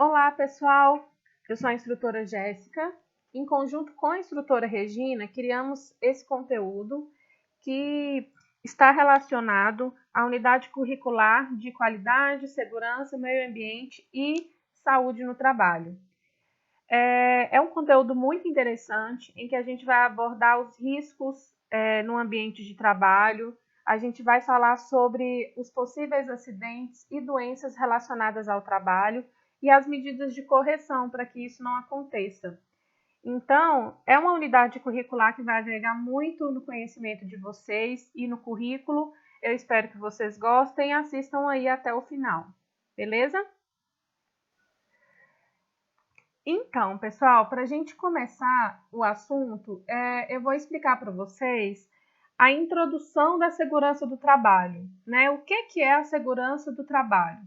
Olá, pessoal! Eu sou a instrutora Jéssica. Em conjunto com a instrutora Regina, criamos esse conteúdo que está relacionado à unidade curricular de qualidade, segurança, meio ambiente e saúde no trabalho. É um conteúdo muito interessante em que a gente vai abordar os riscos no ambiente de trabalho, a gente vai falar sobre os possíveis acidentes e doenças relacionadas ao trabalho e as medidas de correção para que isso não aconteça. Então, é uma unidade curricular que vai agregar muito no conhecimento de vocês e no currículo. Eu espero que vocês gostem e assistam aí até o final, beleza? Então, pessoal, para a gente começar o assunto, eu vou explicar para vocês a introdução da segurança do trabalho, né? O que é a segurança do trabalho?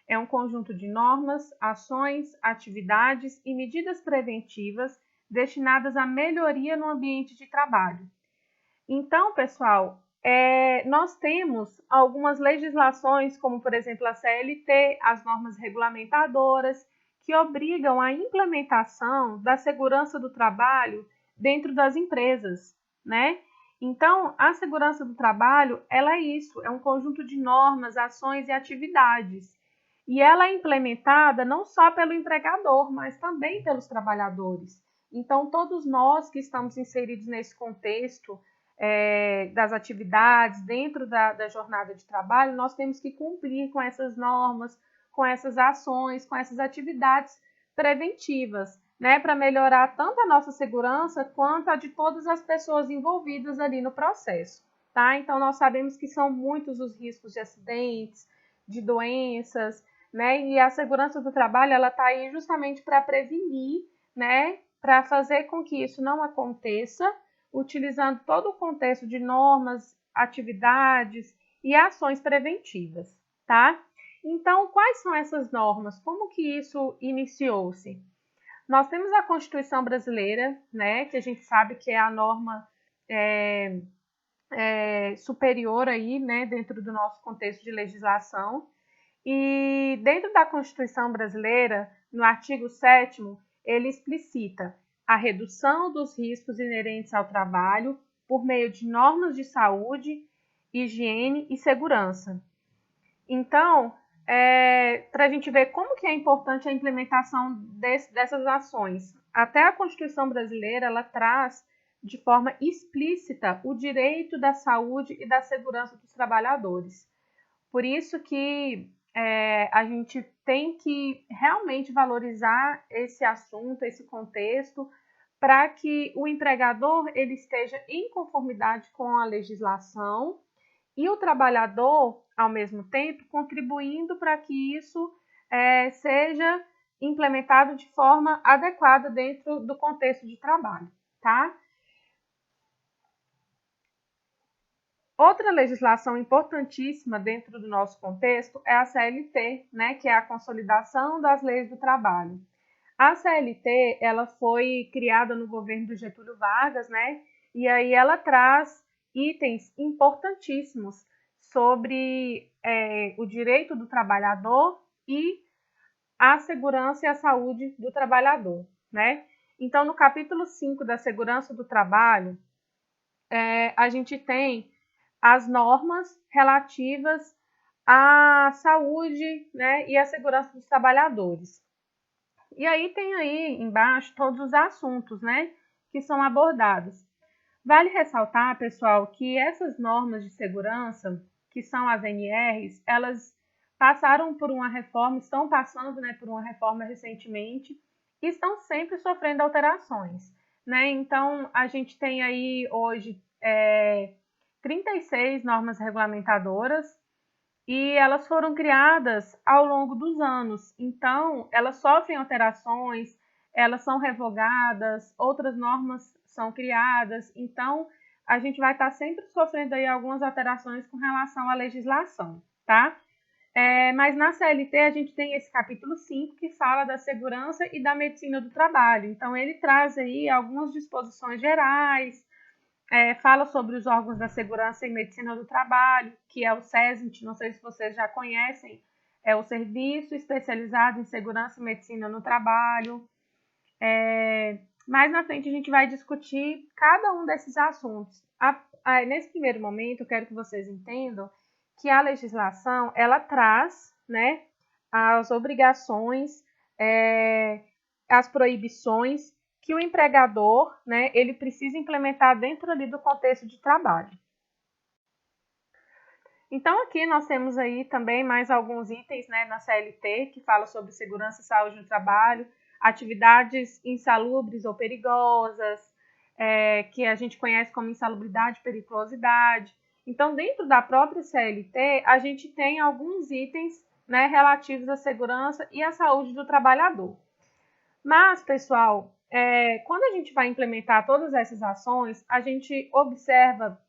É um conjunto de normas, ações, atividades e medidas preventivas destinadas à melhoria no ambiente de trabalho. Então, pessoal, nós temos algumas legislações, como por exemplo a CLT, as normas regulamentadoras, que obrigam a implementação da segurança do trabalho dentro das empresas, né? Então, a segurança do trabalho, ela é isso, é um conjunto de normas, ações e atividades. E ela é implementada não só pelo empregador, mas também pelos trabalhadores. Então, todos nós que estamos inseridos nesse contexto, das atividades dentro da jornada de trabalho, nós temos que cumprir com essas normas, com essas ações, com essas atividades preventivas, né, para melhorar tanto a nossa segurança quanto a de todas as pessoas envolvidas ali no processo, tá? Então, nós sabemos que são muitos os riscos de acidentes, de doenças, né, e a segurança do trabalho, ela está aí justamente para prevenir, né, para fazer com que isso não aconteça, utilizando todo o contexto de normas, atividades e ações preventivas, tá? Então, quais são essas normas? Como que isso iniciou-se? Nós temos a Constituição Brasileira, né, que a gente sabe que é a norma superior aí, né, dentro do nosso contexto de legislação. E dentro da Constituição Brasileira, no artigo 7º, ele explicita a redução dos riscos inerentes ao trabalho por meio de normas de saúde, higiene e segurança. Então, para a gente ver como que é importante a implementação dessas ações. Até a Constituição Brasileira, ela traz de forma explícita o direito da saúde e da segurança dos trabalhadores. Por isso que a gente tem que realmente valorizar esse assunto, esse contexto, para que o empregador ele esteja em conformidade com a legislação e o trabalhador, ao mesmo tempo, contribuindo para que isso seja implementado de forma adequada dentro do contexto de trabalho, tá? Outra legislação importantíssima dentro do nosso contexto é a CLT, né, que é a Consolidação das Leis do Trabalho. A CLT, ela foi criada no governo do Getúlio Vargas, né, e aí ela traz itens importantíssimos sobre o direito do trabalhador e a segurança e a saúde do trabalhador, né? Então, no capítulo 5 da segurança do trabalho, a gente tem as normas relativas à saúde, né, e à segurança dos trabalhadores. E aí tem aí embaixo todos os assuntos, né, que são abordados. Vale ressaltar, pessoal, que essas normas de segurança, que são as NRs, elas passaram por uma reforma, estão passando, né, por uma reforma recentemente e estão sempre sofrendo alterações, né? Então, a gente tem aí hoje 36 normas regulamentadoras e elas foram criadas ao longo dos anos. Então, elas sofrem alterações, elas são revogadas, outras normas são criadas. Então, a gente vai estar sempre sofrendo aí algumas alterações com relação à legislação, tá? Mas na CLT a gente tem esse capítulo 5 que fala da segurança e da medicina do trabalho. Então, ele traz aí algumas disposições gerais, fala sobre os órgãos da segurança e medicina do trabalho, que é o SESMIT, não sei se vocês já conhecem é o Serviço Especializado em Segurança e Medicina no Trabalho. Mais na frente a gente vai discutir cada um desses assuntos. Nesse primeiro momento, eu quero que vocês entendam que a legislação, ela traz, né, as obrigações, as proibições que o empregador, né, ele precisa implementar dentro ali do contexto de trabalho. Então, aqui nós temos aí também mais alguns itens, né, na CLT, que fala sobre segurança e saúde no trabalho, atividades insalubres ou perigosas, que a gente conhece como insalubridade e periculosidade. Então, dentro da própria CLT, a gente tem alguns itens, né, relativos à segurança e à saúde do trabalhador. Mas, pessoal, quando a gente vai implementar todas essas ações, a gente observa,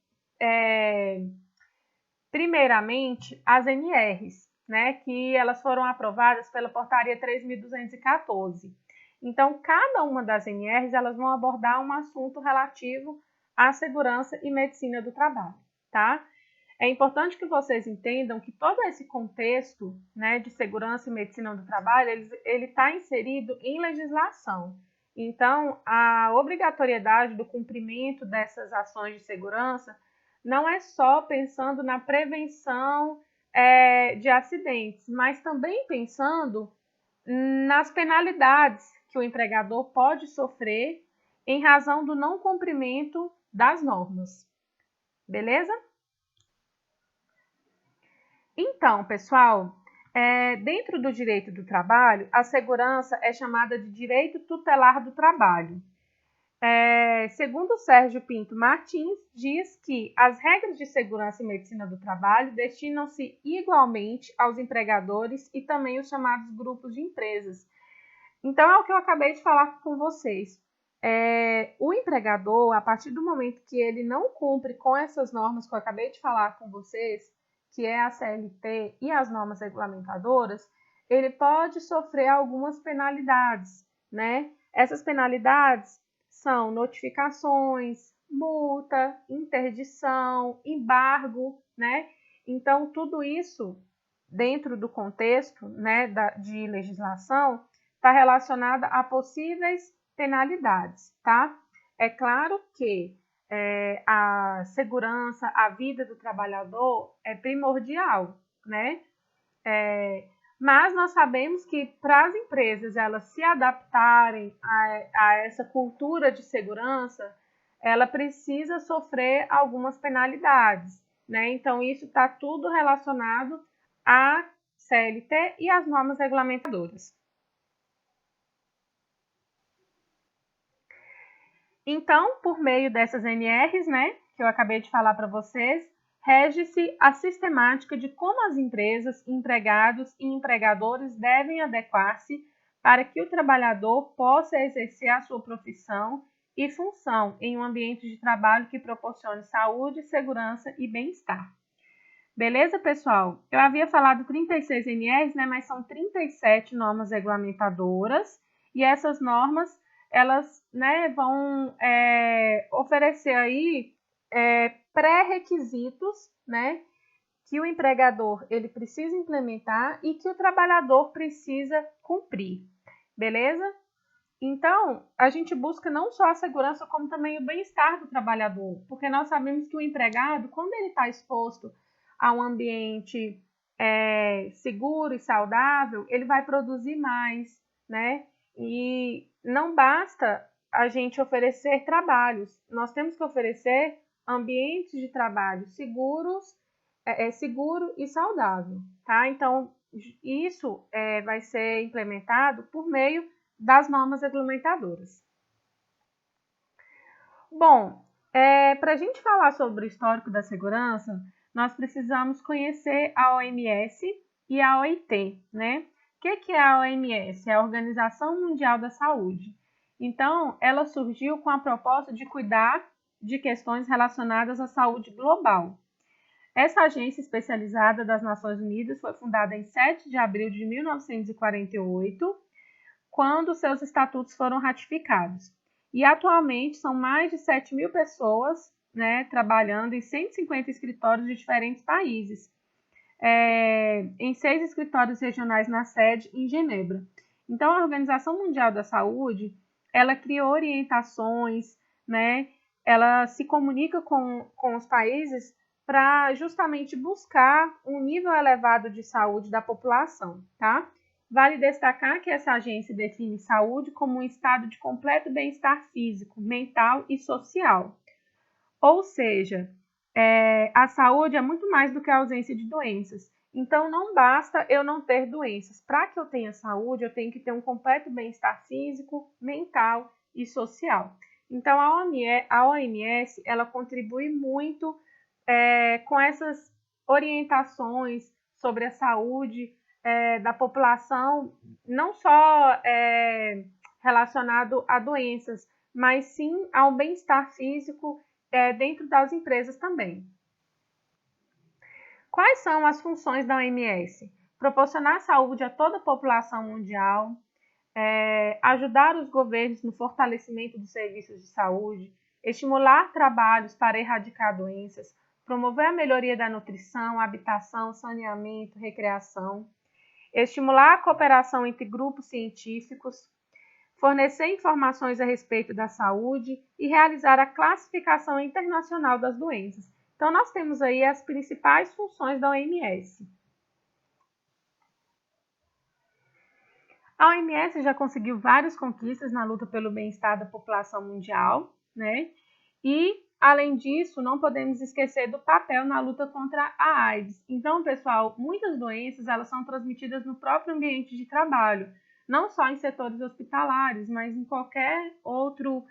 primeiramente, as NRs, né, que elas foram aprovadas pela Portaria 3.214. Então, cada uma das NRs, elas vão abordar um assunto relativo à segurança e medicina do trabalho, tá? É importante que vocês entendam que todo esse contexto, né, de segurança e medicina do trabalho, ele está inserido em legislação. Então, a obrigatoriedade do cumprimento dessas ações de segurança não é só pensando na prevenção de acidentes, mas também pensando nas penalidades que o empregador pode sofrer em razão do não cumprimento das normas. Beleza? Então, pessoal, dentro do direito do trabalho, a segurança é chamada de direito tutelar do trabalho. Segundo Sérgio Pinto Martins, diz que as regras de segurança e medicina do trabalho destinam-se igualmente aos empregadores e também os chamados grupos de empresas. Então, é o que eu acabei de falar com vocês. O empregador, a partir do momento que ele não cumpre com essas normas que eu acabei de falar com vocês, que é a CLT e as normas regulamentadoras, ele pode sofrer algumas penalidades, né? Essas penalidades são notificações, multa, interdição, embargo, né? Então, tudo isso, dentro do contexto, né, de legislação, está relacionado a possíveis penalidades, tá? É claro que a segurança, a vida do trabalhador é primordial, né? Mas nós sabemos que para as empresas elas se adaptarem a essa cultura de segurança, ela precisa sofrer algumas penalidades, né? Então, isso está tudo relacionado à CLT e às normas regulamentadoras. Então, por meio dessas NRs, né, que eu acabei de falar para vocês, rege-se a sistemática de como as empresas, empregados e empregadores devem adequar-se para que o trabalhador possa exercer a sua profissão e função em um ambiente de trabalho que proporcione saúde, segurança e bem-estar. Beleza, pessoal? Eu havia falado 36 NRs, né, mas são 37 normas regulamentadoras e essas normas elas, né, vão oferecer aí pré-requisitos, né, que o empregador ele precisa implementar e que o trabalhador precisa cumprir, beleza? Então, a gente busca não só a segurança, como também o bem-estar do trabalhador, porque nós sabemos que o empregado, quando ele está exposto a um ambiente seguro e saudável, ele vai produzir mais, né? E não basta a gente oferecer trabalhos, nós temos que oferecer ambientes de trabalho seguros, seguro e saudável, tá? Então, isso vai ser implementado por meio das normas regulamentadoras. Bom, para a gente falar sobre o histórico da segurança, nós precisamos conhecer a OMS e a OIT, né? O que é a OMS? É a Organização Mundial da Saúde. Então, ela surgiu com a proposta de cuidar de questões relacionadas à saúde global. Essa agência especializada das Nações Unidas foi fundada em 7 de abril de 1948, quando seus estatutos foram ratificados. E atualmente são mais de 7.000 pessoas, né, trabalhando em 150 escritórios de diferentes países. em 6 escritórios regionais na sede em Genebra. Então, a Organização Mundial da Saúde, ela cria orientações, né? Ela se comunica com os países para justamente buscar um nível elevado de saúde da população, tá? Vale destacar que essa agência define saúde como um estado de completo bem-estar físico, mental e social. Ou seja, a saúde é muito mais do que a ausência de doenças. Então, não basta eu não ter doenças. Para que eu tenha saúde, eu tenho que ter um completo bem-estar físico, mental e social. Então, a OMS ela contribui muito com essas orientações sobre a saúde da população, não só relacionado a doenças, mas sim ao bem-estar físico dentro das empresas também. Quais são as funções da OMS? Proporcionar saúde a toda a população mundial, ajudar os governos no fortalecimento dos serviços de saúde, estimular trabalhos para erradicar doenças, promover a melhoria da nutrição, habitação, saneamento, recreação, estimular a cooperação entre grupos científicos, fornecer informações a respeito da saúde e realizar a classificação internacional das doenças. Então, nós temos aí as principais funções da OMS. A OMS já conseguiu várias conquistas na luta pelo bem-estar da população mundial, né? E, além disso, não podemos esquecer do papel na luta contra a AIDS. Então, pessoal, muitas doenças elas são transmitidas no próprio ambiente de trabalho, não só em setores hospitalares, mas em qualquer outro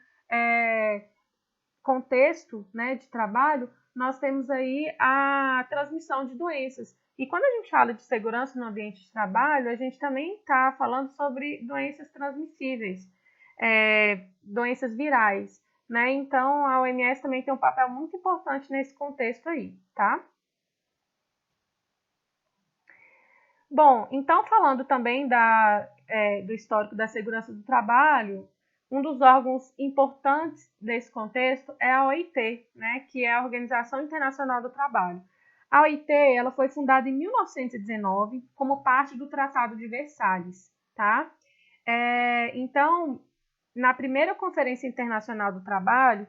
contexto, né, de trabalho, nós temos aí a transmissão de doenças. E quando a gente fala de segurança no ambiente de trabalho, a gente também está falando sobre doenças transmissíveis, doenças virais, né? Então, a OMS também tem um papel muito importante nesse contexto aí, tá? Bom, então falando também do histórico da segurança do trabalho, um dos órgãos importantes desse contexto é a OIT, né, que é a Organização Internacional do Trabalho. A OIT ela foi fundada em 1919 como parte do Tratado de Versalhes, tá? Então, na primeira Conferência Internacional do Trabalho,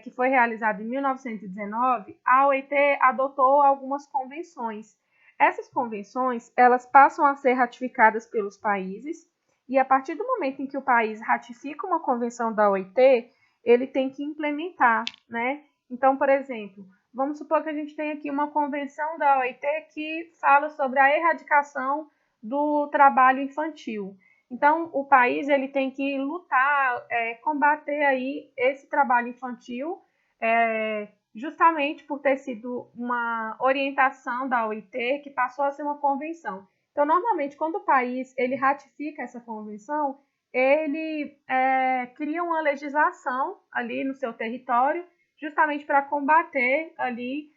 que foi realizada em 1919, a OIT adotou algumas convenções. Essas convenções, elas passam a ser ratificadas pelos países e a partir do momento em que o país ratifica uma convenção da OIT, ele tem que implementar, né? Então, por exemplo, vamos supor que a gente tem aqui uma convenção da OIT que fala sobre a erradicação do trabalho infantil. Então, o país ele tem que lutar, combater aí esse trabalho infantil, justamente por ter sido uma orientação da OIT que passou a ser uma convenção. Então, normalmente, quando o país ele ratifica essa convenção, ele cria uma legislação ali no seu território, justamente para combater ali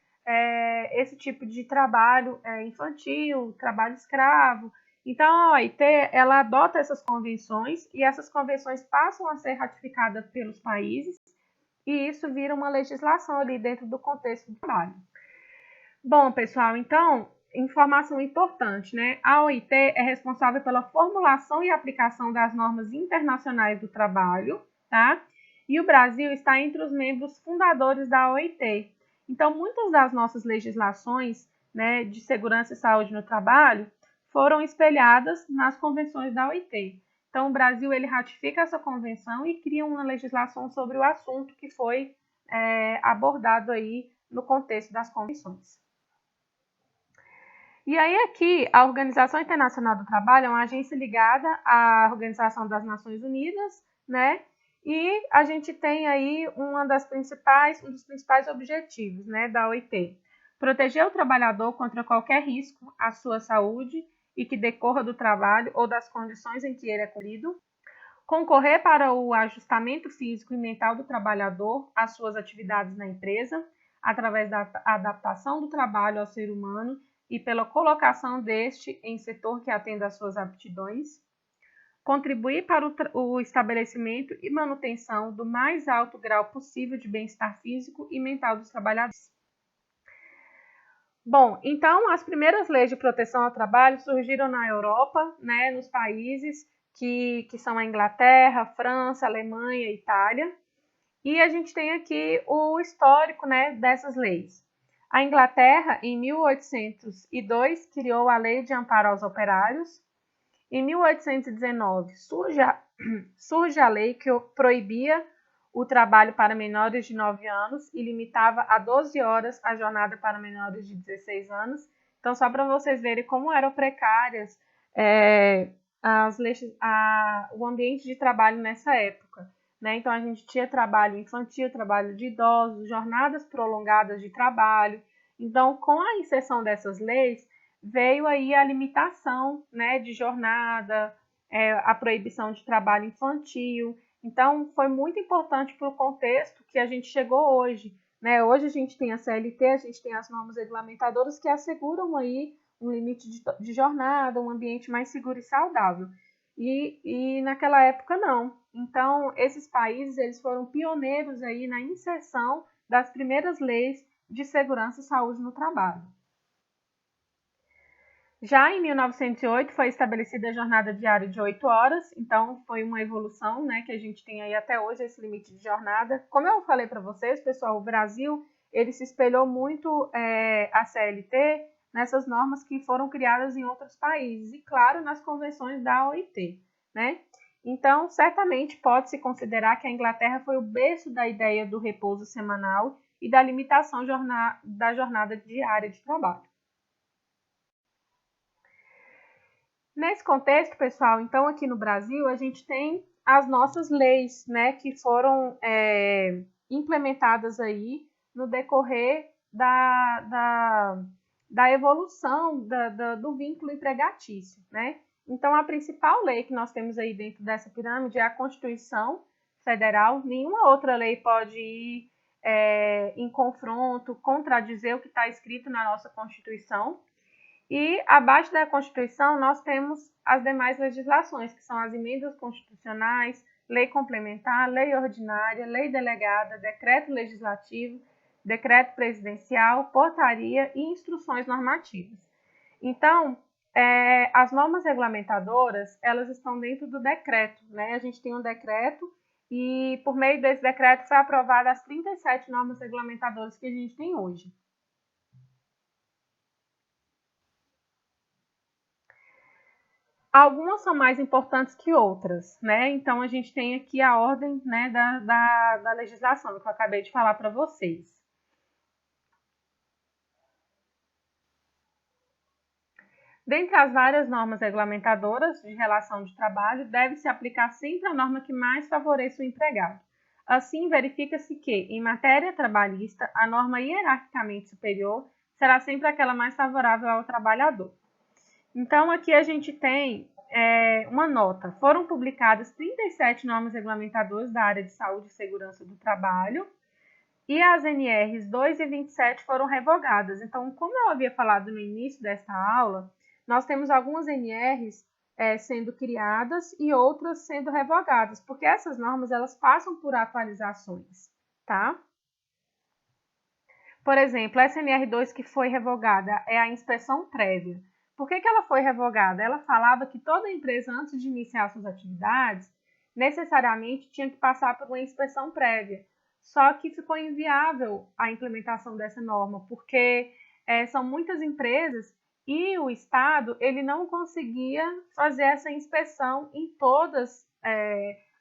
esse tipo de trabalho infantil, trabalho escravo. Então, a OIT ela adota essas convenções e essas convenções passam a ser ratificadas pelos países e isso vira uma legislação ali dentro do contexto do trabalho. Bom, pessoal, então, informação importante, né? A OIT é responsável pela formulação e aplicação das normas internacionais do trabalho, tá? E o Brasil está entre os membros fundadores da OIT. Então, muitas das nossas legislações, né, de segurança e saúde no trabalho foram espelhadas nas convenções da OIT. Então, o Brasil ele ratifica essa convenção e cria uma legislação sobre o assunto que foi abordado aí no contexto das convenções. E aí aqui, a Organização Internacional do Trabalho é uma agência ligada à Organização das Nações Unidas, né? E a gente tem aí um dos principais objetivos, né, da OIT. Proteger o trabalhador contra qualquer risco à sua saúde e que decorra do trabalho ou das condições em que ele é colhido. Concorrer para o ajustamento físico e mental do trabalhador às suas atividades na empresa, através da adaptação do trabalho ao ser humano e pela colocação deste em setor que atenda às suas aptidões. Contribuir para o estabelecimento e manutenção do mais alto grau possível de bem-estar físico e mental dos trabalhadores. Bom, então as primeiras leis de proteção ao trabalho surgiram na Europa, né, nos países que são a Inglaterra, França, Alemanha, Itália. E a gente tem aqui o histórico, né, dessas leis. A Inglaterra, em 1802, criou a Lei de Amparo aos Operários. Em 1819, surge a lei que proibia o trabalho para menores de 9 anos e limitava a 12 horas a jornada para menores de 16 anos. Então, só para vocês verem como eram precárias o ambiente de trabalho nessa época. Né? Então, a gente tinha trabalho infantil, trabalho de idosos, jornadas prolongadas de trabalho. Então, com a inserção dessas leis, veio aí a limitação, né, de jornada, a proibição de trabalho infantil. Então, foi muito importante para o contexto que a gente chegou hoje. Né? Hoje a gente tem a CLT, a gente tem as normas regulamentadoras que asseguram aí um limite de jornada, um ambiente mais seguro e saudável. E naquela época não. Então, esses países eles foram pioneiros aí na inserção das primeiras leis de segurança e saúde no trabalho. Já em 1908 foi estabelecida a jornada diária de 8 horas, então foi uma evolução, né, que a gente tem aí até hoje esse limite de jornada. Como eu falei para vocês, pessoal, o Brasil ele se espelhou muito a CLT nessas normas que foram criadas em outros países e, claro, nas convenções da OIT, né? Então, certamente pode-se considerar que a Inglaterra foi o berço da ideia do repouso semanal e da limitação da jornada diária de trabalho. Nesse contexto, pessoal, então aqui no Brasil a gente tem as nossas leis, né, que foram implementadas aí no decorrer da evolução do vínculo empregatício, né? Então, a principal lei que nós temos aí dentro dessa pirâmide é a Constituição Federal. Nenhuma outra lei pode ir em confronto, contradizer o que está escrito na nossa Constituição. E abaixo da Constituição nós temos as demais legislações, que são as emendas constitucionais, lei complementar, lei ordinária, lei delegada, decreto legislativo, decreto presidencial, portaria e instruções normativas. Então, as normas regulamentadoras, elas estão dentro do decreto, né? A gente tem um decreto e por meio desse decreto foi aprovada as 37 normas regulamentadoras que a gente tem hoje. Algumas são mais importantes que outras, né? Então, a gente tem aqui a ordem, né, da legislação, que eu acabei de falar para vocês. Dentre as várias normas regulamentadoras de relação de trabalho, deve-se aplicar sempre a norma que mais favoreça o empregado. Assim, verifica-se que, em matéria trabalhista, a norma hierarquicamente superior será sempre aquela mais favorável ao trabalhador. Então, aqui a gente tem uma nota. Foram publicadas 37 normas regulamentadoras da área de saúde e segurança do trabalho e as NRs 2 e 27 foram revogadas. Então, como eu havia falado no início desta aula, nós temos algumas NRs sendo criadas e outras sendo revogadas, porque essas normas elas passam por atualizações, tá? Por exemplo, a SNR2 que foi revogada é a inspeção prévia. Por que ela foi revogada? Ela falava que toda empresa, antes de iniciar suas atividades, necessariamente tinha que passar por uma inspeção prévia. Só que ficou inviável a implementação dessa norma, porque são muitas empresas e o Estado ele não conseguia fazer essa inspeção em todas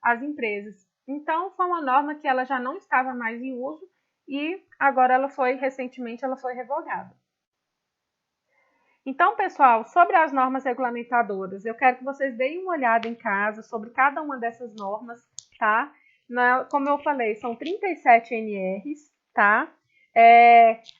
as empresas. Então, foi uma norma que ela já não estava mais em uso e agora recentemente ela foi revogada. Então, pessoal, sobre as normas regulamentadoras, eu quero que vocês deem uma olhada em casa sobre cada uma dessas normas, tá? Como eu falei, são 37 NRs, tá?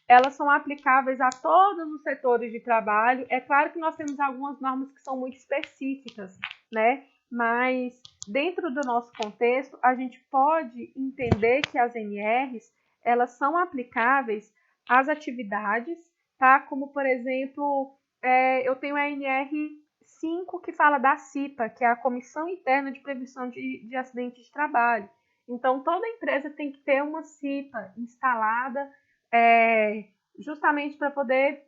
Elas são aplicáveis a todos os setores de trabalho. É claro que nós temos algumas normas que são muito específicas, né? Mas dentro do nosso contexto, a gente pode entender que as NRs, elas são aplicáveis às atividades, tá? Como, por exemplo, eu tenho a NR5 que fala da CIPA, que é a Comissão Interna de Prevenção de Acidentes de Trabalho. Então, toda empresa tem que ter uma CIPA instalada justamente para poder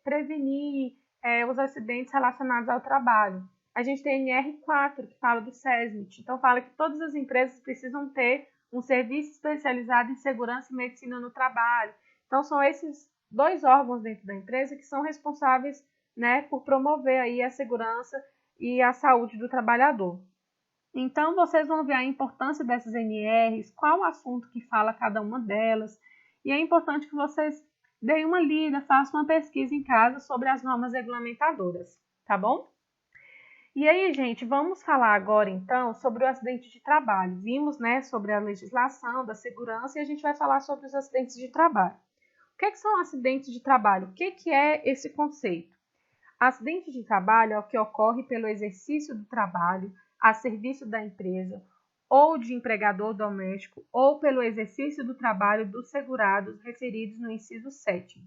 prevenir os acidentes relacionados ao trabalho. A gente tem a NR4, que fala do SESMIT, então fala que todas as empresas precisam ter um serviço especializado em segurança e medicina no trabalho. Então, são esses 2 órgãos dentro da empresa que são responsáveis, né, por promover aí a segurança e a saúde do trabalhador. Então, vocês vão ver a importância dessas NRs, qual o assunto que fala cada uma delas, e é importante que vocês deem uma lida, façam uma pesquisa em casa sobre as normas regulamentadoras, tá bom? E aí, gente, vamos falar agora, então, sobre o acidente de trabalho. Vimos, né, sobre a legislação, da segurança, e a gente vai falar sobre os acidentes de trabalho. O que são acidentes de trabalho? O que é esse conceito? Acidente de trabalho é o que ocorre pelo exercício do trabalho a serviço da empresa ou de empregador doméstico ou pelo exercício do trabalho dos segurados referidos no inciso 7º.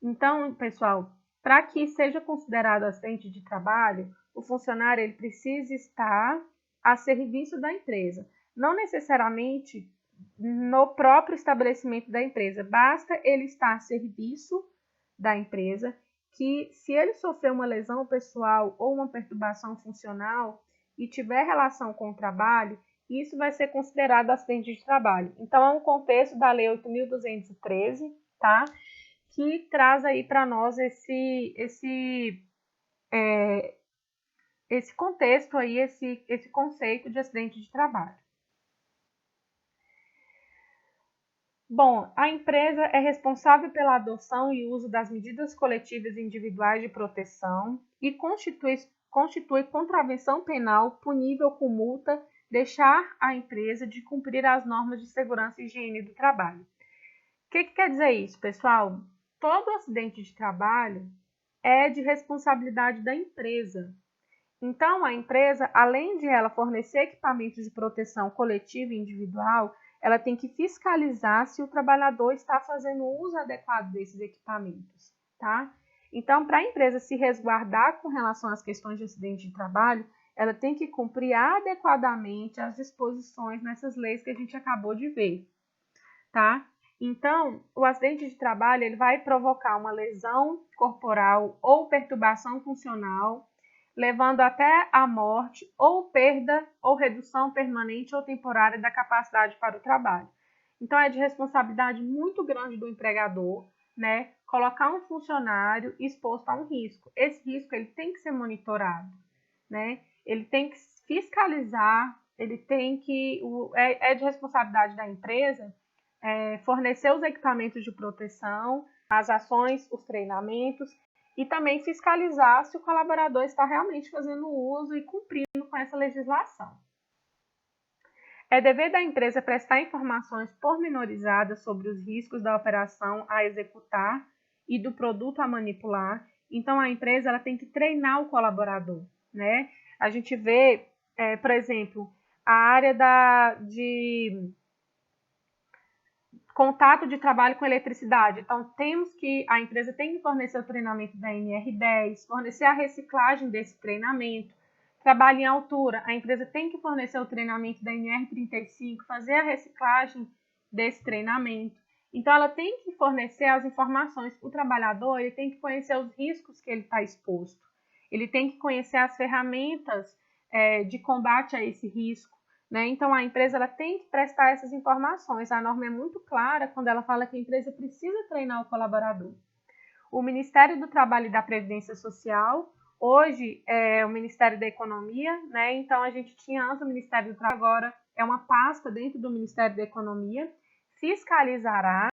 Então, pessoal, para que seja considerado acidente de trabalho, o funcionário ele precisa estar a serviço da empresa, não necessariamente no próprio estabelecimento da empresa, basta ele estar a serviço da empresa, que se ele sofrer uma lesão pessoal ou uma perturbação funcional e tiver relação com o trabalho, isso vai ser considerado acidente de trabalho. Então, é um contexto da Lei 8.213, tá? Que traz aí para nós esse contexto aí, esse conceito de acidente de trabalho. Bom, a empresa é responsável pela adoção e uso das medidas coletivas e individuais de proteção e constitui contravenção penal punível com multa deixar a empresa de cumprir as normas de segurança e higiene do trabalho. O que quer dizer isso, pessoal? Todo acidente de trabalho é de responsabilidade da empresa. Então, a empresa, além de ela fornecer equipamentos de proteção coletiva e individual, ela tem que fiscalizar se o trabalhador está fazendo uso adequado desses equipamentos, tá? Então, para a empresa se resguardar com relação às questões de acidente de trabalho, ela tem que cumprir adequadamente as disposições nessas leis que a gente acabou de ver, tá? Então, o acidente de trabalho ele vai provocar uma lesão corporal ou perturbação funcional, levando até a morte ou perda ou redução permanente ou temporária da capacidade para o trabalho. Então, é de responsabilidade muito grande do empregador, né, colocar um funcionário exposto a um risco. Esse risco ele tem que ser monitorado, né? Ele tem que fiscalizar, ele tem que é de responsabilidade da empresa fornecer os equipamentos de proteção, as ações, os treinamentos e também fiscalizar se o colaborador está realmente fazendo uso e cumprindo com essa legislação. É dever da empresa prestar informações pormenorizadas sobre os riscos da operação a executar e do produto a manipular. Então, a empresa ela tem que treinar o colaborador, né? A gente vê, por exemplo, a área de contato de trabalho com eletricidade. Então, a empresa tem que fornecer o treinamento da NR10, fornecer a reciclagem desse treinamento. Trabalho em altura, a empresa tem que fornecer o treinamento da NR35, fazer a reciclagem desse treinamento. Então, ela tem que fornecer as informações. O trabalhador ele tem que conhecer os riscos que ele está exposto. Ele tem que conhecer as ferramentas de combate a esse risco. Né? Então, a empresa ela tem que prestar essas informações. A norma é muito clara quando ela fala que a empresa precisa treinar o colaborador. O Ministério do Trabalho e da Previdência Social, hoje é o Ministério da Economia, né? Então a gente tinha antes o Ministério do Trabalho, agora é uma pasta dentro do Ministério da Economia, fiscalizará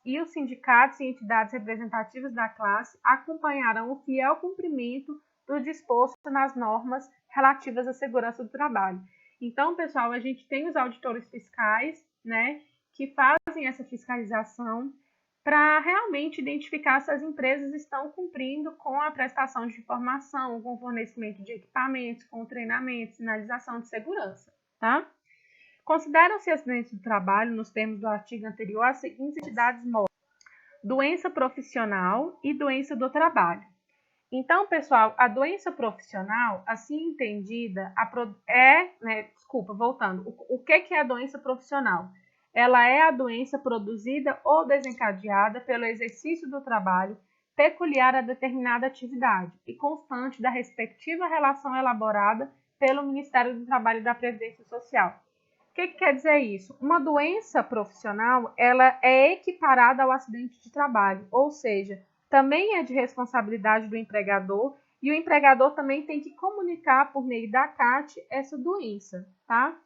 e os sindicatos e entidades representativas da classe acompanharão o fiel cumprimento do disposto nas normas relativas à segurança do trabalho. Então, pessoal, a gente tem os auditores fiscais, né, que fazem essa fiscalização para realmente identificar se as empresas estão cumprindo com a prestação de informação, com o fornecimento de equipamentos, com o treinamento, sinalização de segurança, tá? Consideram-se acidentes do trabalho, nos termos do artigo anterior, as seguintes entidades móveis: doença profissional e doença do trabalho. Então, pessoal, a doença profissional, assim entendida, voltando, o que é a doença profissional? ela é a doença produzida ou desencadeada pelo exercício do trabalho peculiar a determinada atividade e constante da respectiva relação elaborada pelo Ministério do Trabalho e da Previdência Social. O que quer dizer isso? Uma doença profissional, ela é equiparada ao acidente de trabalho, ou seja, também é de responsabilidade do empregador e o empregador também tem que comunicar por meio da CAT essa doença, tá?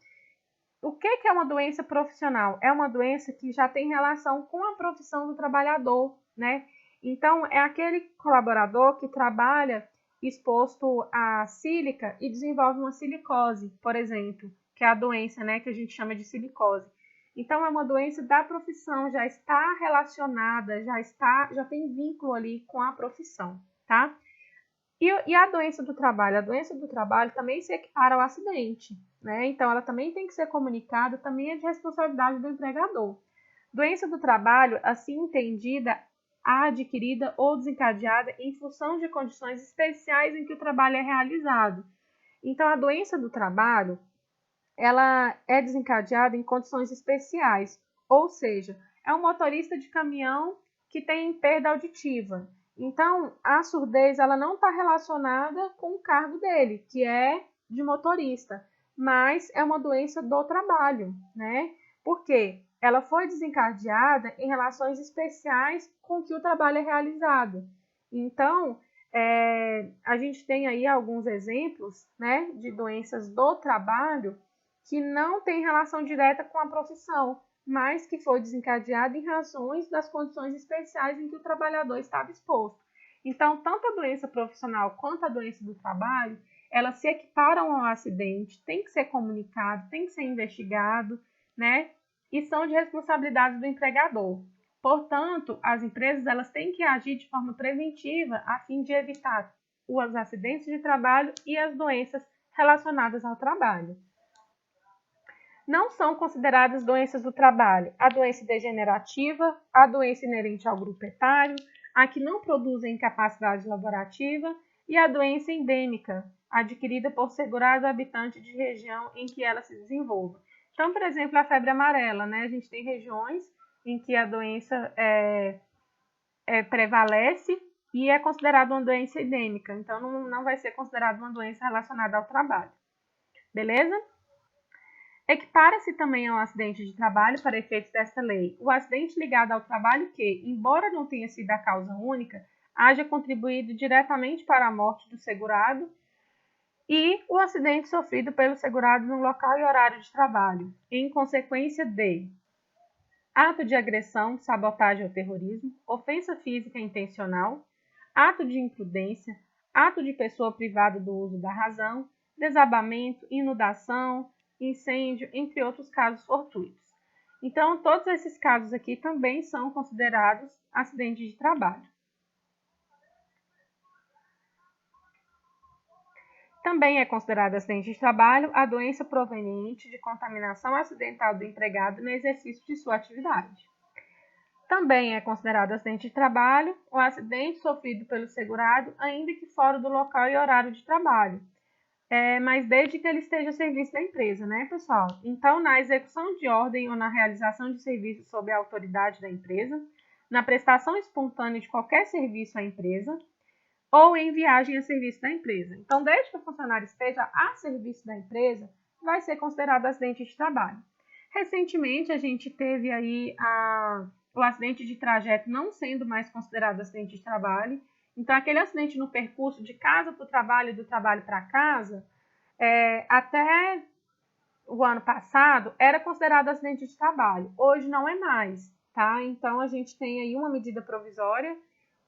O que é uma doença profissional? É uma doença que já tem relação com a profissão do trabalhador, né? Então, é aquele colaborador que trabalha exposto à sílica e desenvolve uma silicose, por exemplo, que é a doença, né, que a gente chama de silicose. Então, é uma doença da profissão, já está relacionada, já tem vínculo ali com a profissão, tá? E a doença do trabalho? A doença do trabalho também se equipara ao acidente, né? Então, ela também tem que ser comunicada, também é de responsabilidade do empregador. Doença do trabalho, assim entendida, adquirida ou desencadeada em função de condições especiais em que o trabalho é realizado. Então, a doença do trabalho, ela é desencadeada em condições especiais, ou seja, é um motorista de caminhão que tem perda auditiva. Então, a surdez ela não está relacionada com o cargo dele, que é de motorista, mas é uma doença do trabalho, né? Por quê? Ela foi desencadeada em relações especiais com que o trabalho é realizado. Então, a gente tem aí alguns exemplos, né, de doenças do trabalho que não tem relação direta com a profissão, mas que foi desencadeada em razões das condições especiais em que o trabalhador estava exposto. Então, tanto a doença profissional quanto a doença do trabalho, elas se equiparam ao acidente, tem que ser comunicado, tem que ser investigado, né? E são de responsabilidade do empregador. Portanto, as empresas elas têm que agir de forma preventiva a fim de evitar os acidentes de trabalho e as doenças relacionadas ao trabalho. Não são consideradas doenças do trabalho a doença degenerativa, a doença inerente ao grupo etário, a que não produzem incapacidade laborativa e a doença endêmica, adquirida por segurado habitante de região em que ela se desenvolva. Então, por exemplo, a febre amarela, né? A gente tem regiões em que a doença prevalece e é considerada uma doença endêmica. Então, não vai ser considerada uma doença relacionada ao trabalho. Beleza? Equipara-se também ao acidente de trabalho, para efeitos desta lei, o acidente ligado ao trabalho que, embora não tenha sido a causa única, haja contribuído diretamente para a morte do segurado e o acidente sofrido pelo segurado no local e horário de trabalho, em consequência de ato de agressão, sabotagem ou terrorismo, ofensa física intencional, ato de imprudência, ato de pessoa privada do uso da razão, desabamento, inundação, incêndio, entre outros casos fortuitos. Então, todos esses casos aqui também são considerados acidentes de trabalho. Também é considerado acidente de trabalho a doença proveniente de contaminação acidental do empregado no exercício de sua atividade. Também é considerado acidente de trabalho o acidente sofrido pelo segurado, ainda que fora do local e horário de trabalho, mas desde que ele esteja a serviço da empresa, né, pessoal? Então, na execução de ordem ou na realização de serviço sob a autoridade da empresa, na prestação espontânea de qualquer serviço à empresa, ou em viagem a serviço da empresa. Então, desde que o funcionário esteja a serviço da empresa, vai ser considerado acidente de trabalho. Recentemente, a gente teve aí o acidente de trajeto não sendo mais considerado acidente de trabalho. Então, aquele acidente no percurso de casa para o trabalho e do trabalho para casa, até o ano passado, era considerado acidente de trabalho. Hoje não é mais, tá? Então, a gente tem aí uma medida provisória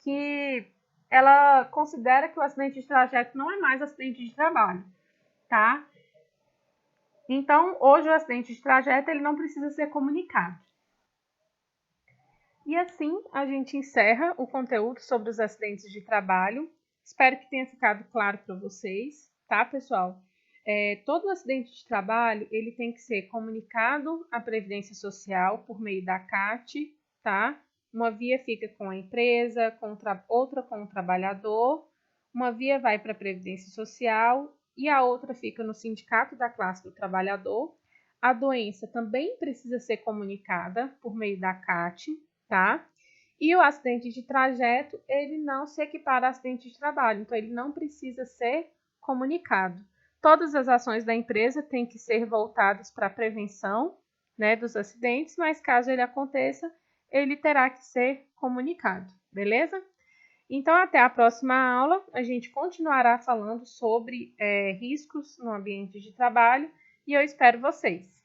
que ela considera que o acidente de trajeto não é mais acidente de trabalho, tá? Então, hoje o acidente de trajeto ele não precisa ser comunicado. E assim a gente encerra o conteúdo sobre os acidentes de trabalho. Espero que tenha ficado claro para vocês, tá, pessoal? Todo acidente de trabalho ele tem que ser comunicado à Previdência Social por meio da CAT, tá? Uma via fica com a empresa, outra com o trabalhador, uma via vai para a Previdência Social e a outra fica no sindicato da classe do trabalhador. a doença também precisa ser comunicada por meio da CAT, tá? E o acidente de trajeto, ele não se equipara a acidente de trabalho, então ele não precisa ser comunicado. Todas as ações da empresa têm que ser voltadas para a prevenção, né, dos acidentes, mas caso ele aconteça, ele terá que ser comunicado, beleza? Então, até a próxima aula, a gente continuará falando sobre riscos no ambiente de trabalho e eu espero vocês.